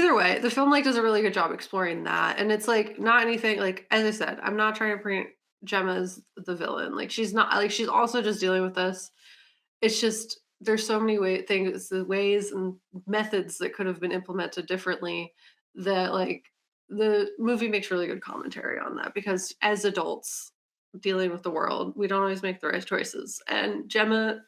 either way, the film, like, does a really good job exploring that, and it's, like, not anything like, as I said, I'm not trying to paint Gemma as the villain, like, she's not like, she's also just dealing with this. It's just there's so many things, the ways and methods that could have been implemented differently that, like, the movie makes really good commentary on that because as adults dealing with the world, we don't always make the right choices, and Gemma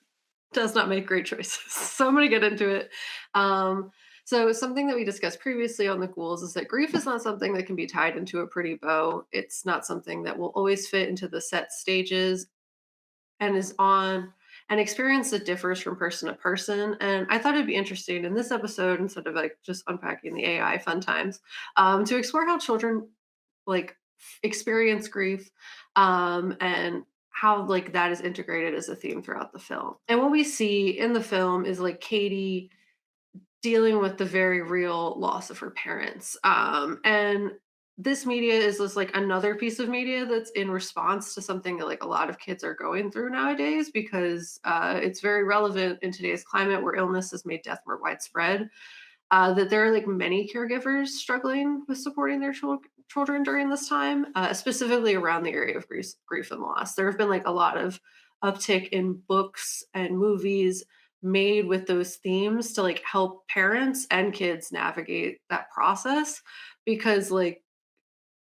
does not make great choices. So I'm gonna get into it. Um, so something that we discussed previously on the ghouls is that grief is not something that can be tied into a pretty bow. It's not something that will always fit into the set stages and is on an experience that differs from person to person. And I thought it'd be interesting in this episode, instead of like just unpacking the AI fun times, to explore how children like experience grief, and how like that is integrated as a theme throughout the film. And what we see in the film is like Katie dealing with the very real loss of her parents. And this media is just like another piece of media that's in response to something that like a lot of kids are going through nowadays because it's very relevant in today's climate where illness has made death more widespread. That there are like many caregivers struggling with supporting their children during this time, specifically around the area of grief and loss. There have been like a lot of uptick in books and movies made with those themes to like help parents and kids navigate that process because like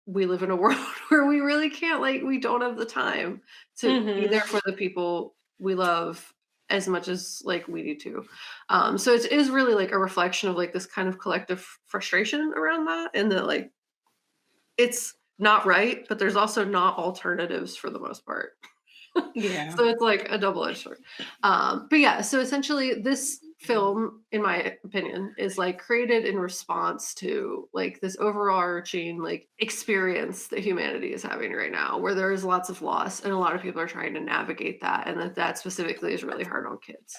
we live in a world where we really can't like we don't have the time to be Mhm. there for the people we love as much as like we need to. So it is really like a reflection of like this kind of collective frustration around that and that like it's not right, but there's also not alternatives for the most part. Yeah. So it's like a double-edged sword. But yeah, so essentially this film, in my opinion, is like created in response to like this overarching like experience that humanity is having right now, where there is lots of loss and a lot of people are trying to navigate that, and that specifically is really hard on kids.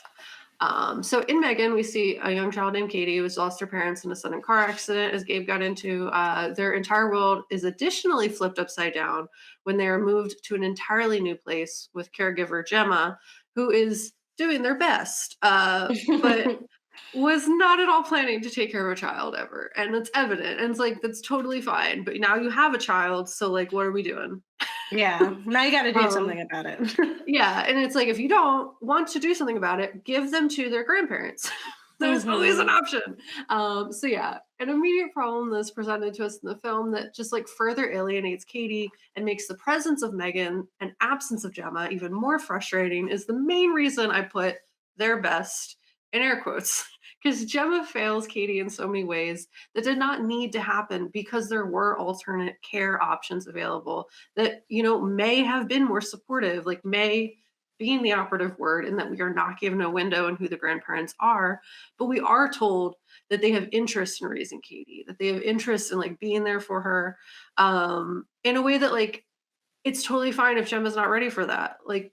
So in Megan, we see a young child named Katie who has lost her parents in a sudden car accident, as Gabe got into. Their entire world is additionally flipped upside down when they are moved to an entirely new place with caregiver Gemma, who is doing their best, but was not at all planning to take care of a child ever. And it's evident. And it's like, that's totally fine. But now you have a child. So, like, what are we doing? Yeah. Now you gotta do um, something about it. yeah, and it's like if you don't want to do something about it, give them to their grandparents. There's always an Mhm. option. So yeah, an immediate problem that's presented to us in the film that just like further alienates Katie and makes the presence of Megan and absence of Gemma even more frustrating is the main reason I put their best in air quotes. Because Gemma fails Katie in so many ways that did not need to happen because there were alternate care options available that may have been more supportive, like may being the operative word, and that we are not given a window in who the grandparents are, but we are told that they have interest in raising Katie, that they have interest in like being there for her, in a way that like it's totally fine if Gemma's not ready for that. Like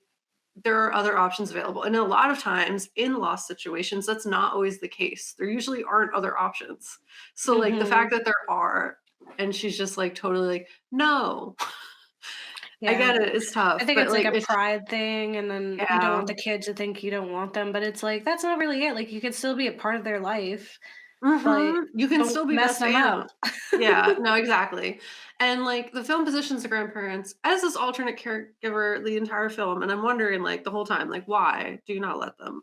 there are other options available. And a lot of times in loss situations, that's not always the case. There usually aren't other options. So like the fact Mhm. that there are, and she's just like totally like, no, I Yeah. get it. It's I tough, think but it's like like a it's pride thing, and then you don't yeah. want the kids to think you don't want them, but it's like, that's not really it. Like, you could still be a part of their life, but Mhm. You can don't still be mess best them up. aunt. Yeah, no, exactly. And like the film positions the grandparents as this alternate caregiver the entire film, and I'm wondering like the whole time, like, why do you not let them?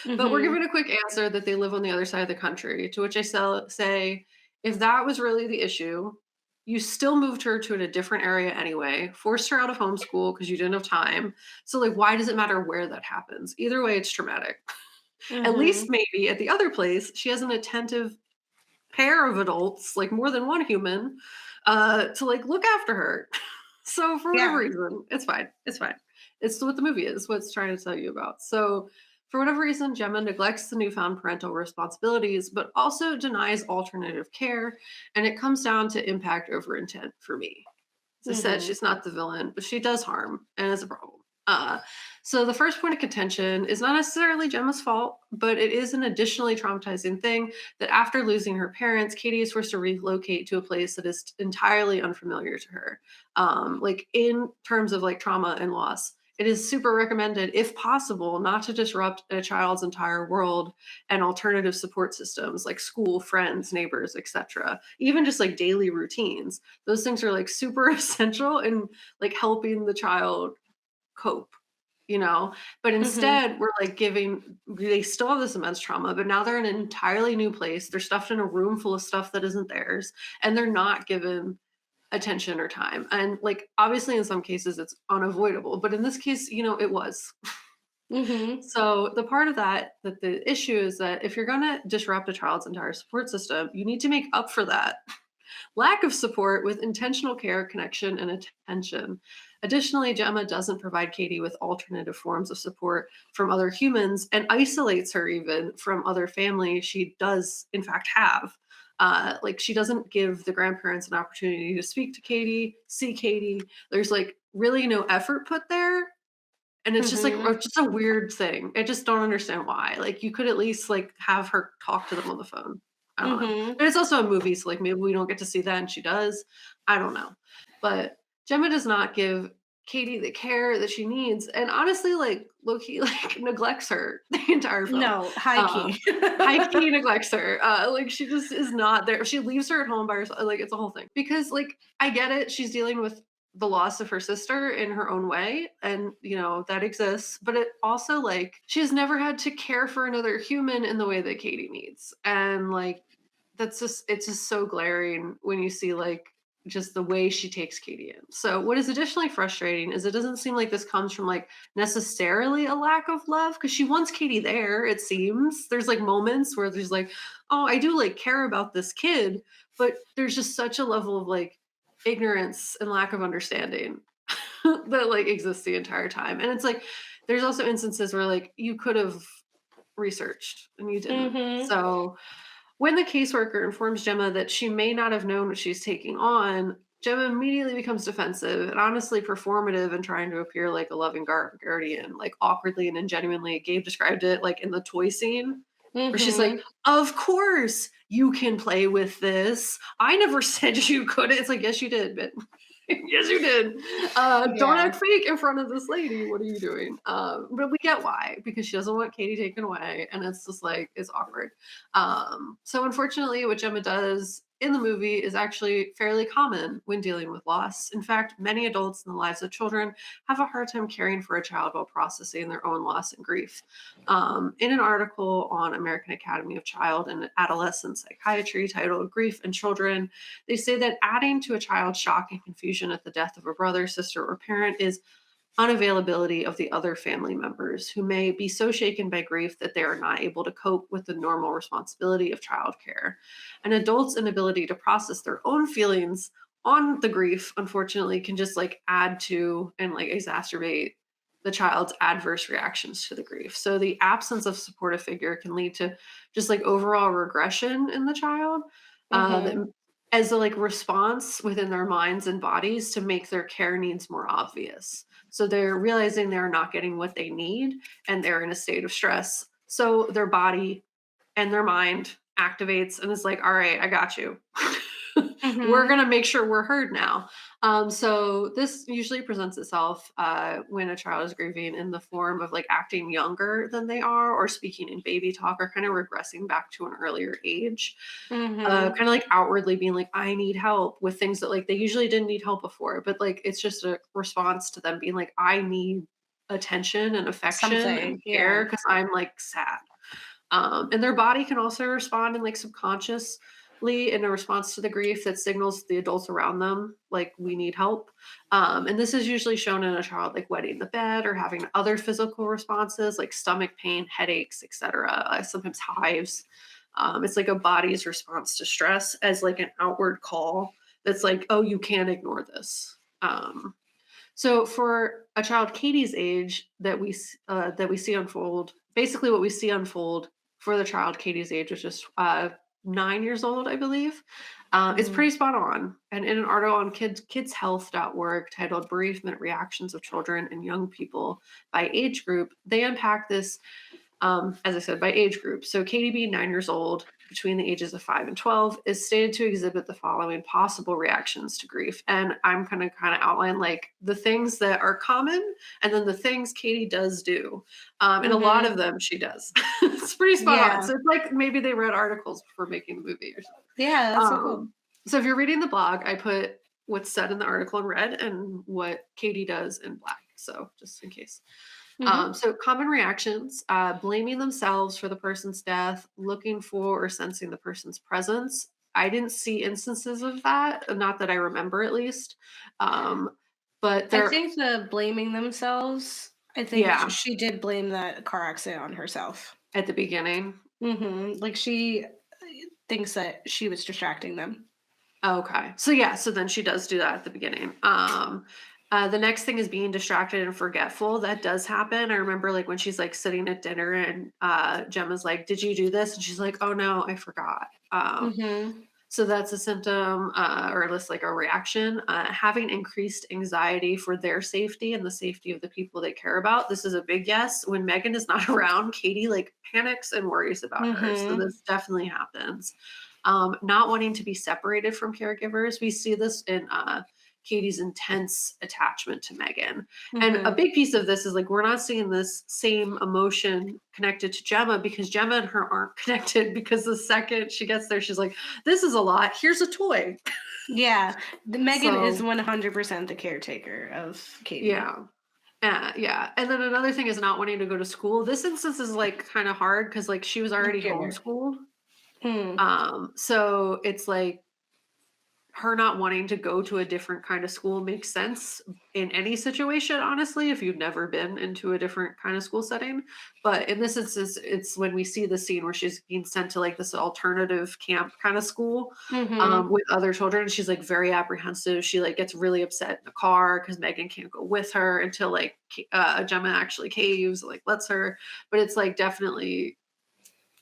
But we're Mhm. given a quick answer that they live on the other side of the country, to which say, if that was really the issue, you still moved her to a different area anyway, forced her out of homeschool because you didn't have time. So like, why does it matter where that happens? Either way, it's traumatic. At least Mhm. maybe at the other place, she has an attentive pair of adults, like more than one human, to like look after her. So for whatever Yeah. reason, it's fine. It's fine. It's what the movie is, what it's trying to tell you about. So for whatever reason, Gemma neglects the newfound parental responsibilities, but also denies alternative care. And it comes down to impact over intent for me. As I said, Mhm. she's not the villain, but she does harm and is a problem. So the first point of contention is not necessarily Gemma's fault, but it is an additionally traumatizing thing that after losing her parents, Katie is forced to relocate to a place that is entirely unfamiliar to her. Like in terms of like trauma and loss, it is super recommended, if possible, not to disrupt a child's entire world and alternative support systems like school, friends, neighbors, etc. Even just like daily routines. Those things are like super essential in like helping the child cope, you know? But Mhm. instead, we're like giving they still have this immense trauma, but now they're in an entirely new place. They're stuffed in a room full of stuff that isn't theirs, and they're not given attention or time. And like obviously in some cases it's unavoidable, but in this case, it was. Mhm. So the part of that the issue is that if you're going to disrupt a child's entire support system, you need to make up for that lack of support with intentional care, connection, and attention. Additionally, Gemma doesn't provide Katie with alternative forms of support from other humans and isolates her even from other family she does, in fact, have. Like, she doesn't give the grandparents an opportunity to speak to Katie, see Katie. There's like really no effort put there. And it's just like Mhm. just a weird thing. I just don't understand why. Like, you could at least like have her talk to them on the phone. I don't know. Mhm. And it's also a movie, so like maybe we don't get to see that and she does. I don't know. But Gemma does not give Katie the care that she needs. And honestly, like Loki like neglects her the entire film. No, high Uh key. High key neglects her. Like she just is not there. She leaves her at home by herself. Like it's a whole thing. Because like I get it. She's dealing with the loss of her sister in her own way, and that exists, but it also like she has never had to care for another human in the way that Katie needs. And like it's just so glaring when you see like just the way she takes Katie in. So what is additionally frustrating is it doesn't seem like this comes from like necessarily a lack of love, because she wants Katie there. It seems there's like moments where there's like, oh, I do like care about this kid, but there's just such a level of like ignorance and lack of understanding that like exists the entire time. And it's like there's also instances where like you could have researched and you didn't. Mhm. So when the caseworker informs Gemma that she may not have known what she's taking on, Gemma immediately becomes defensive and honestly performative in trying to appear like a loving guardian, like awkwardly and ingenuinely. Gabe described it like in the toy scene where she's like, Mhm. "Of course you can play with this. I never said you couldn't." It's like, "Yes, you did, but yes, you did. Don't Yeah. act fake in front of this lady. What are you doing?" But we get why, because she doesn't want Katie taken away, and it's just like it's awkward. So unfortunately, what Gemma does in the movie is actually fairly common when dealing with loss. In fact, many adults in the lives of children have a hard time caring for a child while processing their own loss and grief. In an article on American Academy of Child and Adolescent Psychiatry titled Grief in Children, they say that adding to a child's shock and confusion at the death of a brother, sister, or parent is unavailability of the other family members who may be so shaken by grief that they are not able to cope with the normal responsibility of childcare. An adult's inability to process their own feelings on the grief, unfortunately, can just like add to and like exacerbate the child's adverse reactions to the grief. So the absence of supportive figure can lead to just like overall regression in the child, Mhm. that as a like response within their minds and bodies to make their care needs more obvious. So they're realizing they're not getting what they need and they're in a state of stress. So their body and their mind activates and is like, all right, I got you. We're Mhm. going to make sure we're heard now. So this usually presents itself when a child is grieving in the form of like acting younger than they are, or speaking in baby talk, or kind of regressing back to an earlier age. Mhm. Kinda like outwardly being like, "I need help," with things that, like, they usually didn't need help before, but, like, it's just a response to them being like, "I need attention and affection Something. and care Yeah. because 'cause I'm, like, sad." And their body can also respond in like subconsciously in a response to the grief that signals the adults around them like we need help. And this is usually shown in a child like wetting the bed or having other physical responses like stomach pain, headaches, etc. Sometimes hives. It's like a body's response to stress as like an outward call that's like, oh, you can't ignore this. So for a child Katie's age that we see unfold, basically what we see unfold for the child Katie's age, which is 9 years old, I believe, it's Mhm. pretty spot on. And in an article on kidshealth.org titled "Bereavement Reactions of Children and Young People by Age Group," they unpack this, as I said, by age group. So Katie being 9 years old. between the ages of 5 and 12 is stated to exhibit the following possible reactions to grief. And I'm going to kind of outline like the things that are common and then the things Katie does do. And a lot Mhm. of them she does. It's pretty spot on. Yeah. So it's like maybe they read articles before making the movie or something. Yeah, that's so cool. So if you're reading the blog, I put what's said in the article in red and what Katie does in black. So just in case. Mhm. So common reactions, blaming themselves for the person's death, looking for or sensing the person's presence. I didn't see instances of that, not that I remember at least. Um, but I there, think the blaming themselves, I think yeah, she did blame that car accident on herself. at the beginning. Like she thinks that she was distracting them. Okay. So yeah, so then she does do that at the beginning. The next thing is being distracted and forgetful. That does happen. I remember like when she's like sitting at dinner and Gemma's like, "Did you do this?" And she's like, "Oh no, I forgot." Mhm. So that's a symptom, or at least like a reaction. Having increased anxiety for their safety and the safety of the people they care about. This is a big yes. When Megan is not around, Katie like panics and worries about her. So Mhm. this definitely happens. Not wanting to be separated from caregivers. We see this in Katie's intense attachment to Megan. And a Mhm. big piece of this is like we're not seeing this same emotion connected to Gemma because Gemma and her aren't connected because the second she gets there, she's like, this is a lot. Here's a toy. Yeah, the Megan is So 100% the caretaker of Katie. yeah. Yeah. And then another thing is not wanting to go to school. This instance is like kind of hard because like she was I already get it. homeschooled. Mm. So it's like her not wanting to go to a different kind of school makes sense in any situation, honestly, if you've never been into a different kind of school setting. But in this instance, it's when we see the scene where she's being sent to like this alternative camp kind of school Mhm. with other children. And she's like very apprehensive. She like gets really upset in the car because Megan can't go with her until like Gemma actually caves, like lets her. But it's like definitely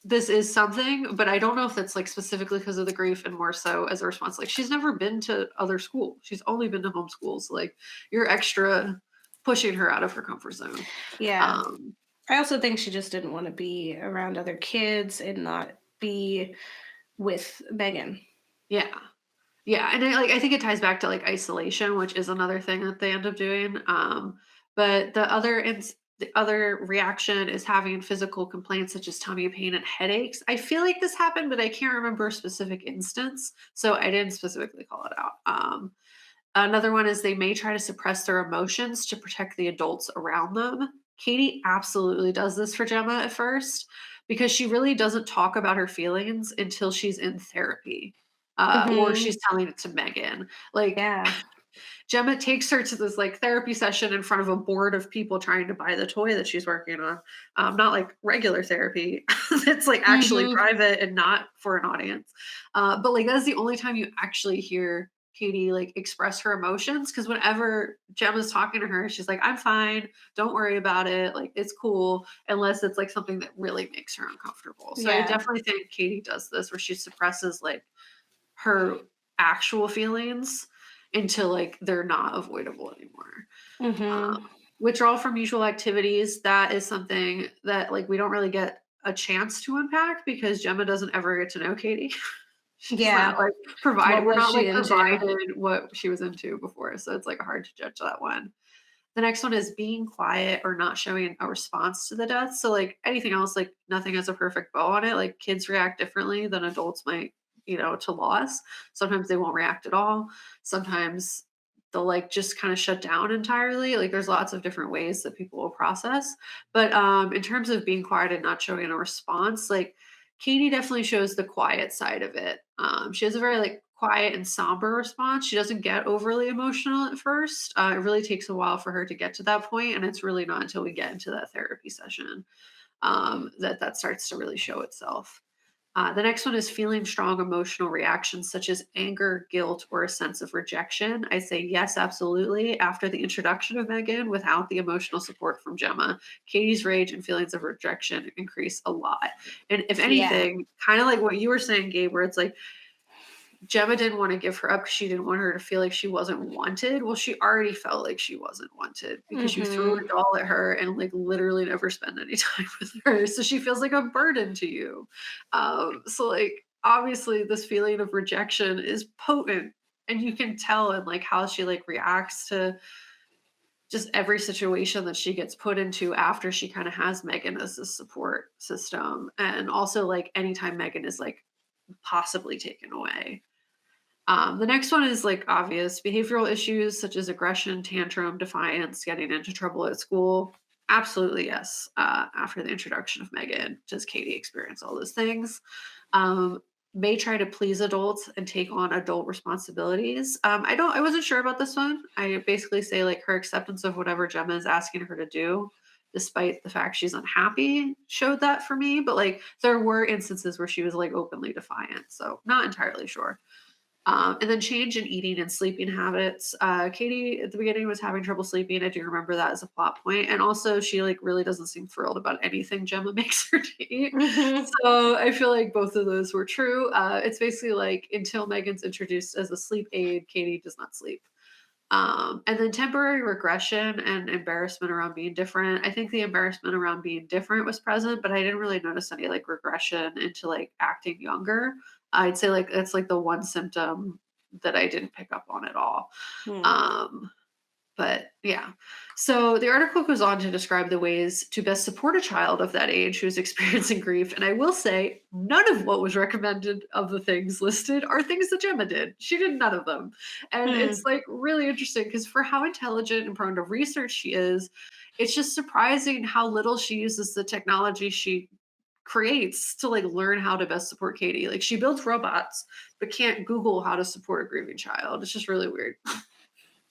this is something, but I don't know if that's, like, specifically because of the grief and more so as a response, like, she's never been to other school. She's only been to homeschool, so, like, you're extra pushing her out of her comfort zone. Yeah. Um, I also think she just didn't wanna be around other kids and not be with Megan. yeah. Yeah, and I think it ties back to, like, isolation, which is another thing that they end up doing, but the other reaction is having physical complaints such as tummy pain and headaches. I feel like this happened, but I can't remember a specific instance, so I didn't specifically call it out. Another one is they may try to suppress their emotions to protect the adults around them. Katie absolutely does this for Gemma at first because she really doesn't talk about her feelings until she's in therapy or she's Mhm. telling it to Megan. Like Yeah. Gemma takes her to this like therapy session in front of a board of people trying to buy the toy that she's working on. Not like regular therapy. It's like actually Mhm. private and not for an audience. But like that's the only time you actually hear Katie like express her emotions because whenever Gemma's talking to her, she's like, I'm fine. Don't worry about it. Like it's cool. Unless it's like something that really makes her uncomfortable. So I Yeah. definitely think Katie does this where she suppresses like her actual feelings until like they're not avoidable anymore. Mhm. Withdrawal from usual activities, that is something that like we don't really get a chance to unpack because Gemma doesn't ever get to know Katie. She's not Yeah. like What provided. We're was not she like into? provided what she was into before. So it's like hard to judge that one. The next one is being quiet or not showing a response to the death. So, like anything else, like nothing has a perfect bow on it. Like kids react differently than adults might, to loss. Sometimes they won't react at all. Sometimes they'll like just kind of shut down entirely. Like there's lots of different ways that people will process. But in terms of being quiet and not showing a response, like Katie definitely shows the quiet side of it. She has a very like quiet and somber response. She doesn't get overly emotional at first. It really takes a while for her to get to that point, and it's really not until we get into that therapy session that starts to really show itself. The next one is feeling strong emotional reactions such as anger, guilt, or a sense of rejection. I say yes, absolutely. After the introduction of Megan, without the emotional support from Gemma, Katie's rage and feelings of rejection increase a lot. And if Yeah. anything, kind of like what you were saying, Gabe, where it's like Gemma didn't wanna give her up because she didn't want her to feel like she wasn't wanted. Well, she already felt like she wasn't wanted because you threw a Mhm. doll at her and, like, literally never spend any time with her, so she feels like a burden to you. So, like, obviously, this feeling of rejection is potent, and you can tell in, like, how she, like, reacts to just every situation that she gets put into after she kinda has Megan as a support system, and also, like, anytime Megan is, like, possibly taken away. The next one is like obvious behavioral issues such as aggression, tantrum, defiance, getting into trouble at school. Absolutely, yes. After the introduction of Megan, does Katie experience all those things? Um, may try to please adults and take on adult responsibilities. I wasn't sure about this one. I basically say like her acceptance of whatever Gemma is asking her to do, despite the fact she's unhappy, showed that for me. But like there were instances where she was like openly defiant. So not entirely sure. And then change in eating and sleeping habits. Katie at the beginning was having trouble sleeping. I do remember that as a plot point. And also she like really doesn't seem thrilled about anything Gemma makes her to eat. Mhm. So I feel like both of those were true. It's basically like until Megan's introduced as a sleep aid, Katie does not sleep. And then temporary regression and embarrassment around being different. I think the embarrassment around being different was present, but I didn't really notice any like regression into like acting younger. I'd say like it's like the one symptom that I didn't pick up on at all. Hmm. Um, but yeah. So the article goes on to describe the ways to best support a child of that age who's experiencing grief. And I will say, none of what was recommended of the things listed are things that Gemma did. She did none of them. And Hmm. it's like really interesting because for how intelligent and prone to research she is, it's just surprising how little she uses the technology she creates to like learn how to best support Katie. Like she builds robots, but can't Google how to support a grieving child. It's just really weird.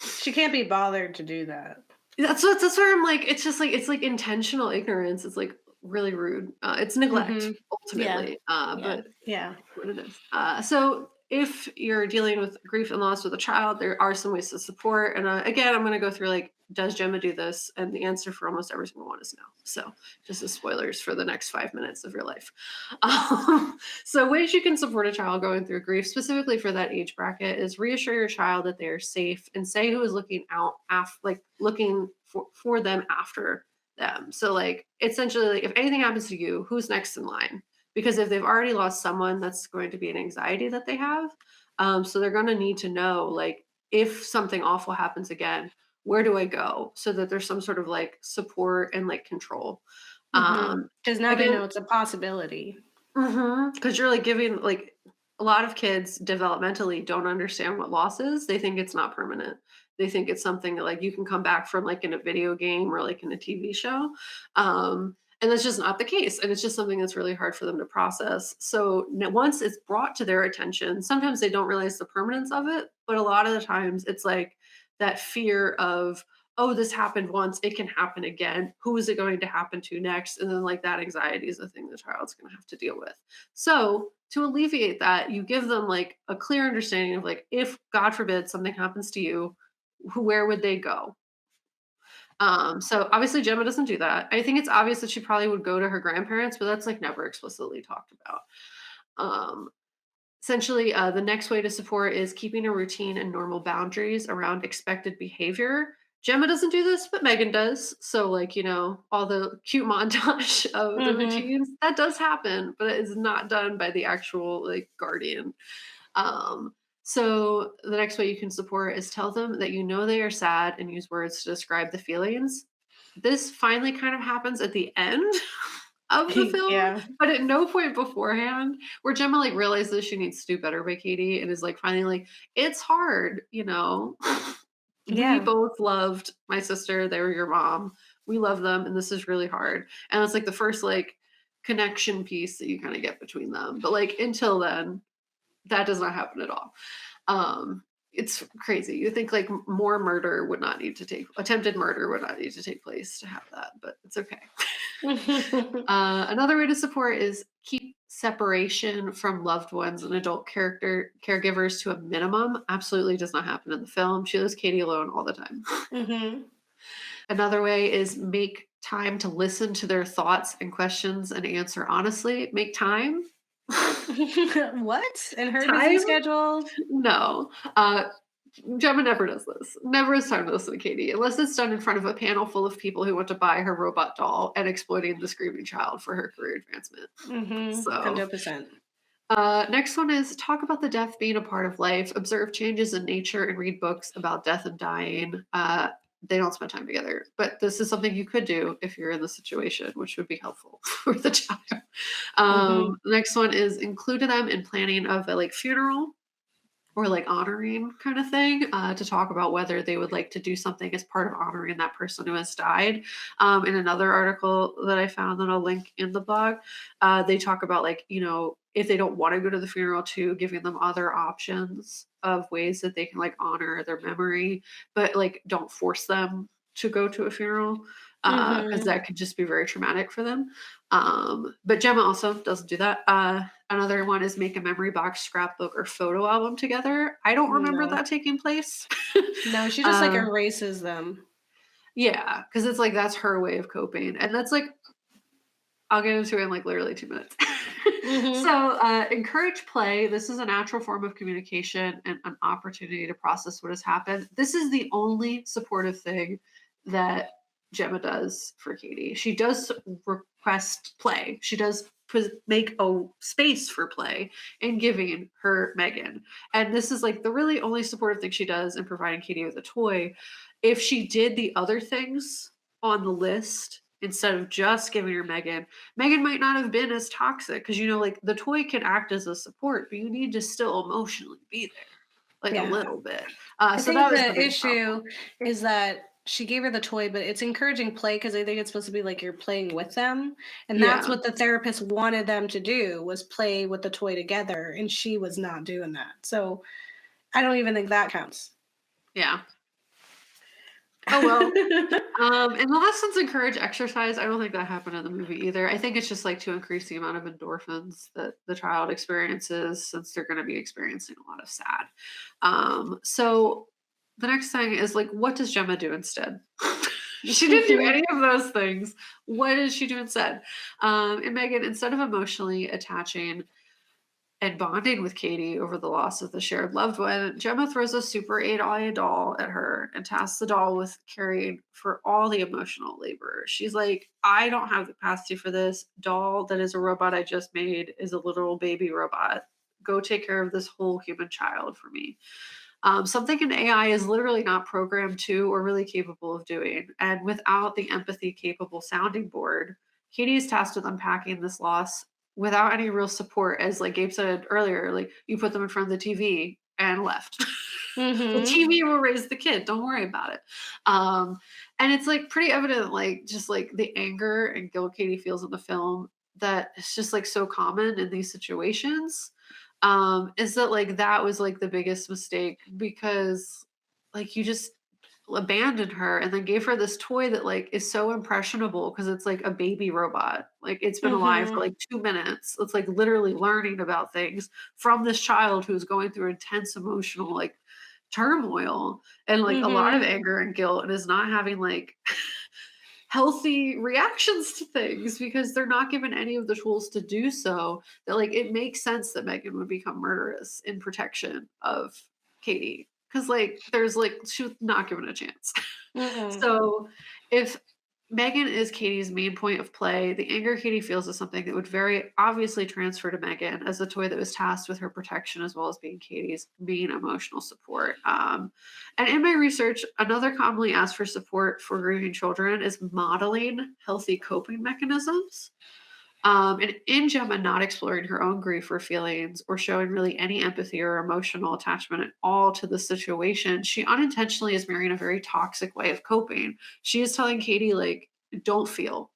She can't be bothered to do that. That's where I'm like, it's just like it's like intentional ignorance. It's like really rude. It's neglect Mhm. Yeah. ultimately, Yeah. but Yeah. what it is. So if you're dealing with grief and loss with a child, there are some ways to support. And again, I'm going to go through like, does Gemma do this? And the answer for almost every single one is no. So just as spoilers for the next 5 minutes of your life. So ways you can support a child going through grief, specifically for that age bracket, is reassure your child that they are safe and say who is looking out like looking for them after them. So like essentially, like, if anything happens to you, who's next in line? Because if they've already lost someone, that's going to be an anxiety that they have. So they're going to need to know, like, if something awful happens again, where do I go? So that there's some sort of like support and like control. Mhm. Um, 'Cause now they again, know it's a possibility. because you're like giving like a lot of kids developmentally don't understand what loss is. They think it's not permanent. They think it's something that like you can come back from like in a video game or like in a TV show. And that's just not the case. And it's just something that's really hard for them to process. So once it's brought to their attention, sometimes they don't realize the permanence of it. But a lot of the times it's like that fear of, oh, this happened once, it can happen again. Who is it going to happen to next? And then like that anxiety is a thing the child's going to have to deal with. So to alleviate that, you give them like a clear understanding of like, if God forbid something happens to you, where would they go? So obviously Gemma doesn't do that. I think it's obvious that she probably would go to her grandparents, but that's like never explicitly talked about. Um, Essentially, the next way to support is keeping a routine and normal boundaries around expected behavior. Gemma doesn't do this, but Megan does. So, like, all the cute montage of the Mhm. routines, that does happen, but it is not done by the actual, like, guardian. So, the next way you can support is tell them that you know they are sad and use words to describe the feelings. This finally kind of happens at the end of the film, Yeah. but at no point beforehand where Gemma, like, realizes she needs to do better by Katie and is, like, finally like, "It's hard, you know? We Yeah. both loved my sister, they were your mom. We love them, and this is really hard." And it's, like, the first, like, connection piece that you kinda get between them, but, like, until then, that does not happen at all. It's crazy. You think, like, more murder would not need to take attempted murder would not need to take place to have that, but it's okay. Another way to support is keep separation from loved ones and adult caregivers to a minimum. Absolutely does not happen in the film. She leaves Katie alone all the time. Mhm. Another way is make time to listen to their thoughts and questions and answer honestly. Make time. What? In her busy Time? schedule? No. Gemma never does this. Never has time to listen to Katie, unless it's done in front of a panel full of people who want to buy her robot doll and exploiting the screaming child for her career advancement. Mhm. So, 100%. next one is talk about the death being a part of life, observe changes in nature, and read books about death and dying. They don't spend time together, but this is something you could do if you're in the situation, which would be helpful for the child. Mhm. Next one is include them in planning of a like funeral or like honoring kind of thing, to talk about whether they would like to do something as part of honoring that person who has died. In another article that I found that I'll link in the blog, they talk about like, if they don't want to go to the funeral too, giving them other options of ways that they can like honor their memory, but like don't force them to go to a funeral because Mhm. that could just be very traumatic for them. But Gemma also doesn't do that. Another one is make a memory box, scrapbook, or photo album together. I don't remember No. that taking place. No, she just, like, uh, erases them. yeah, because it's like that's her way of coping, and that's like I'll get into it in like literally 2 minutes. Mhm. So, encourage play. This is a natural form of communication and an opportunity to process what has happened. This is the only supportive thing that Gemma does for Katie. She does request play. She does make a space for play in giving her Megan. And this is like the really only supportive thing she does in providing Katie with a toy. If she did the other things on the list instead of just giving her Megan might not have been as toxic because like the toy can act as a support, but you need to still emotionally be there, like a Yeah. little bit. I So think that was the the biggest issue problem. is that she gave her the toy, but it's encouraging play because I think it's supposed to be like you're playing with them, and that's Yeah, what the therapist wanted them to do was play with the toy together, and she was not doing that. So, I don't even think that counts. yeah. Oh well. And the lessons encourage exercise. I don't think that happened in the movie either. I think it's just like to increase the amount of endorphins that the child experiences since they're going to be experiencing a lot of sad. So the next thing is like, what does Gemma do instead? She didn't do any of those things. What does she do instead? And Megan, instead of emotionally attaching and bonding with Katie over the loss of the shared loved one, Gemma throws a Super 8 doll at her and tasks the doll with carrying for all the emotional labor. She's like, I don't have the capacity for this. Doll that is a robot I just made is a literal baby robot. Go take care of this whole human child for me. Something an AI is literally not programmed to or really capable of doing. And without the empathy capable sounding board, Katie is tasked with unpacking this loss without any real support. As like Gabe said earlier, like you put them in front of the TV and left. The Mhm. TV will raise the kid. Don't worry about it. And it's like pretty evident, like just like the anger and guilt Katie feels in the film that it's just like so common in these situations, is that like that was like the biggest mistake because like you just abandoned her and then gave her this toy that like is so impressionable because it's like a baby robot. Like it's been alive for Mhm. like 2 minutes. It's like literally learning about things from this child who's going through intense emotional like turmoil and like a lot of Mhm. anger and guilt and is not having like healthy reactions to things because they're not given any of the tools to do so. That like it makes sense that Megan would become murderous in protection of Katie because like there's like she was not given a chance. Mm-mm. So if Megan is Katie's main point of play, the anger Katie feels is something that would very obviously transfer to Megan as a toy that was tasked with her protection as well as being Katie's main emotional support. And in my research, another commonly asked for support for grieving children is modeling healthy coping mechanisms. And in Gemma not exploring her own grief or feelings or showing really any empathy or emotional attachment at all to the situation, she unintentionally is mirroring a very toxic way of coping. She is telling Katie, like, don't feel.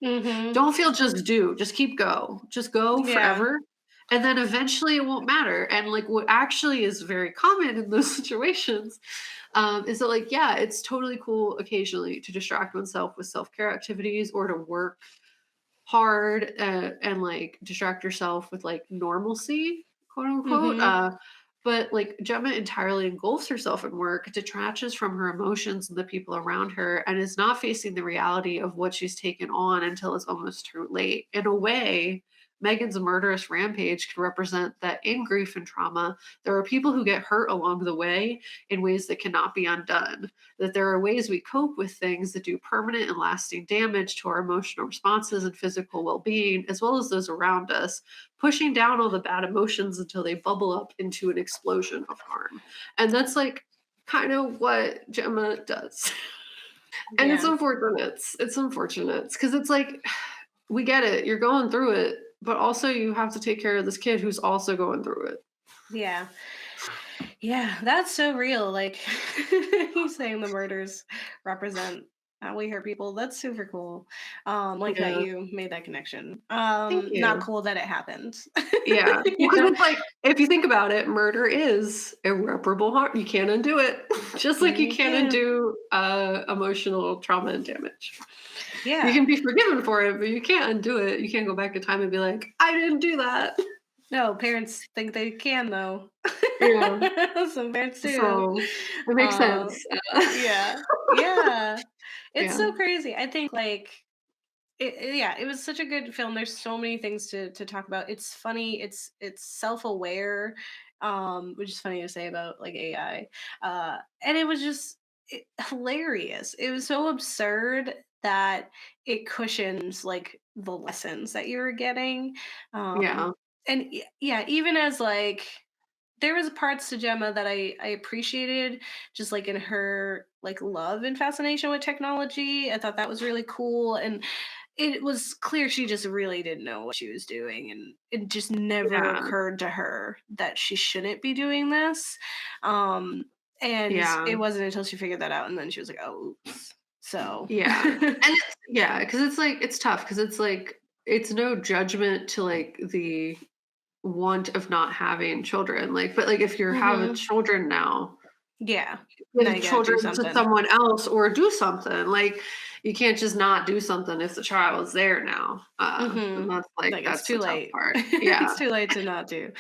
Mhm. Don't feel, just do. Just keep go. Just go Yeah. forever. And then eventually it won't matter. And like what actually is very common in those situations, is that like, yeah, it's totally cool occasionally to distract oneself with self-care activities or to work hard, and like distract yourself with like normalcy, quote unquote. Mhm. But like Gemma entirely engulfs herself in work, detaches from her emotions and the people around her, and is not facing the reality of what she's taken on until it's almost too late. In a way, Megan's murderous rampage could represent that in grief and trauma, there are people who get hurt along the way in ways that cannot be undone. That there are ways we cope with things that do permanent and lasting damage to our emotional responses and physical well being, as well as those around us, pushing down all the bad emotions until they bubble up into an explosion of harm. And that's like kind of what Gemma does. And it's Yeah. unfortunate. It's unfortunate because it's like, we get it. You're going through it, but also you have to take care of this kid who's also going through it. Yeah. Yeah, that's so real. Like he's saying the murders represent how we hurt people. That's super cool. Like that Yeah. you made that connection. Thank Not you. cool that it happened. Yeah. Well, You because know? it's like, if you think about it, murder is irreparable harm. You can't undo it. Just like you You can't can. undo emotional trauma and damage. You Yeah. can be forgiven for it, but you can't undo it. You can't go back in time and be like, I didn't do that. No, parents think they can though. Yeah. Some parents do. So it makes Uh, sense. yeah. Yeah. It's Yeah. so crazy. I think like yeah, it was such a good film. There's so many things to talk about. It's funny. It's self aware, which is funny to say about like AI. And it was just hilarious. It was so absurd that it cushions like the lessons that you were getting. Yeah. And yeah, even as like there was parts to Gemma that I appreciated, just like in her like love and fascination with technology. I thought that was really cool, and it was clear she just really didn't know what she was doing, and it just never Yeah. occurred to her that she shouldn't be doing this. Um, and Yeah. it wasn't until she figured that out, and then she was like, "Oh, oops." So, Yeah. And it's yeah, because it's like it's tough because it's like it's no judgment to like the want of not having children. Like, but like if you're having hmm children now, yeah. Now give you gotta do children to something. someone else or do something. Like you can't just not do something if the child is there now. And hmm that's like Like it's that's the too tough late. part. Yeah. It's too late to not do.